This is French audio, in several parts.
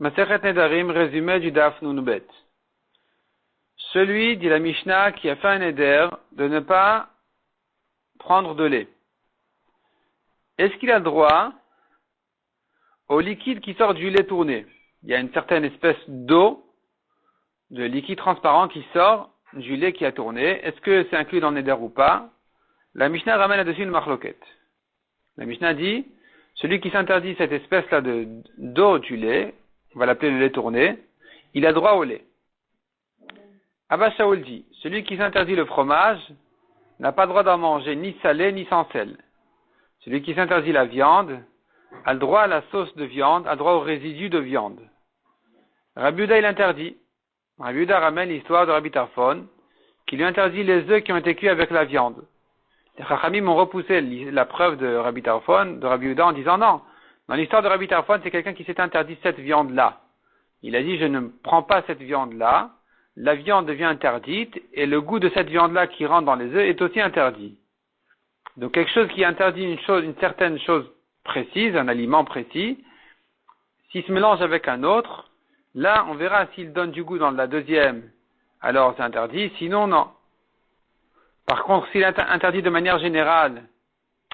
Masechet Nedarim, résumé du Daf Nunbet. Celui, dit la Mishnah, qui a fait un neder de ne pas prendre de lait. Est-ce qu'il a le droit au liquide qui sort du lait tourné? Il y a une certaine espèce d'eau, de liquide transparent qui sort du lait qui a tourné. Est-ce que c'est inclus dans le neder ou pas? La Mishnah ramène là-dessus une marloquette. La Mishnah dit, celui qui s'interdit cette espèce-là d'eau du lait, on va l'appeler le lait tourné, il a droit au lait. Abba Shaul dit, celui qui s'interdit le fromage n'a pas le droit d'en manger ni salé ni sans sel. Celui qui s'interdit la viande a le droit à la sauce de viande, a le droit au résidu de viande. Rabbi Yehuda il interdit. Rabbi Yehuda ramène l'histoire de Rabbi Tarfon, qui lui interdit les œufs qui ont été cuits avec la viande. Les Chachamim ont repoussé la preuve de Rabbi Tarfon, de Rabbi Yehuda, en disant non. Dans l'histoire de Rabbi Tarfon, c'est quelqu'un qui s'est interdit cette viande-là. Il a dit, je ne prends pas cette viande-là, la viande devient interdite, et le goût de cette viande-là qui rentre dans les œufs est aussi interdit. Donc quelque chose qui interdit une certaine chose précise, un aliment précis, s'il se mélange avec un autre, là on verra s'il donne du goût dans la deuxième, alors c'est interdit, sinon non. Par contre, s'il interdit de manière générale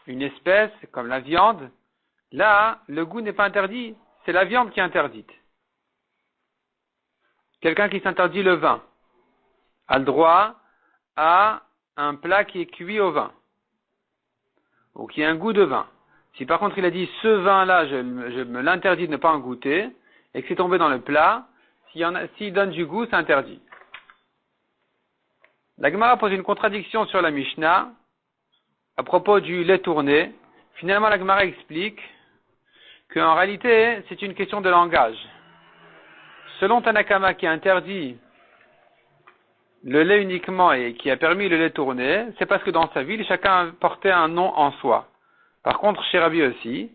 une espèce, comme la viande, là, le goût n'est pas interdit, c'est la viande qui est interdite. Quelqu'un qui s'interdit le vin a le droit à un plat qui est cuit au vin, ou qui a un goût de vin. Si par contre il a dit, ce vin-là, je me l'interdis de ne pas en goûter, et que c'est tombé dans le plat, s'il donne du goût, c'est interdit. La Gemara pose une contradiction sur la Mishnah à propos du lait tourné. Finalement, la Gemara explique qu'en réalité, c'est une question de langage. Selon Tanakama qui a interdit le lait uniquement et qui a permis le lait tourné, c'est parce que dans sa ville, chacun portait un nom en soi. Par contre, chez Rabbi aussi,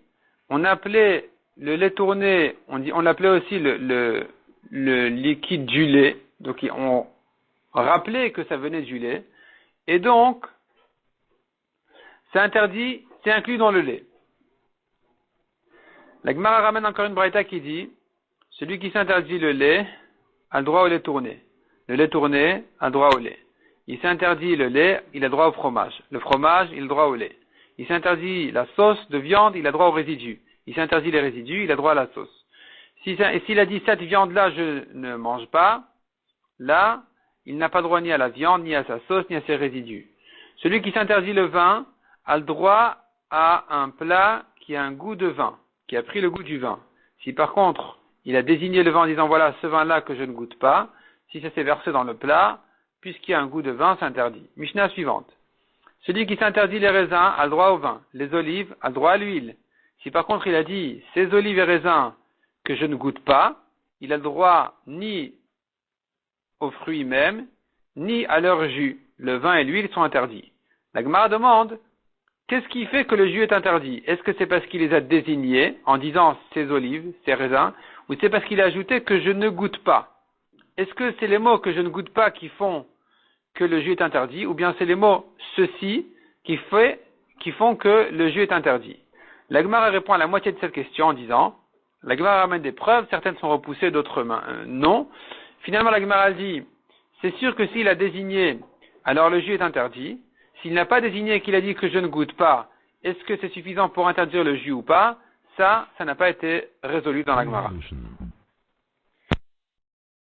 on appelait le lait tourné, on l'appelait aussi le liquide du lait. Donc, on rappelait que ça venait du lait. Et donc, c'est interdit, c'est inclus dans le lait. La Gemara ramène encore une braïta qui dit, celui qui s'interdit le lait a le droit au lait tourné. Le lait tourné a le droit au lait. Il s'interdit le lait, il a droit au fromage. Le fromage, il a droit au lait. Il s'interdit la sauce de viande, il a droit au résidu. Il s'interdit les résidus, il a droit à la sauce. Et s'il a dit cette viande-là, je ne mange pas, là, il n'a pas droit ni à la viande, ni à sa sauce, ni à ses résidus. Celui qui s'interdit le vin a le droit à un plat qui a un goût de vin, qui a pris le goût du vin. Si par contre, il a désigné le vin en disant voilà, ce vin-là que je ne goûte pas, si ça s'est versé dans le plat, puisqu'il y a un goût de vin, c'est interdit. Mishnah suivante. Celui qui s'interdit les raisins a le droit au vin. Les olives a le droit à l'huile. Si par contre il a dit ces olives et raisins que je ne goûte pas, il a le droit ni aux fruits même, ni à leur jus. Le vin et l'huile sont interdits. La Gemara demande, qu'est-ce qui fait que le jus est interdit? Est-ce que c'est parce qu'il les a désignés en disant ces olives, ces raisins, ou c'est parce qu'il a ajouté que je ne goûte pas? Est-ce que c'est les mots que je ne goûte pas qui font que le jus est interdit, ou bien c'est les mots ceci qui font que le jus est interdit? La Gemara répond à la moitié de cette question en disant, la Gemara ramène des preuves, certaines sont repoussées, d'autres non. Finalement, la Gemara dit, c'est sûr que s'il a désigné, alors le jus est interdit. S'il n'a pas désigné et qu'il a dit que je ne goûte pas, est-ce que c'est suffisant pour interdire le jus ou pas? Ça n'a pas été résolu dans la Gemara.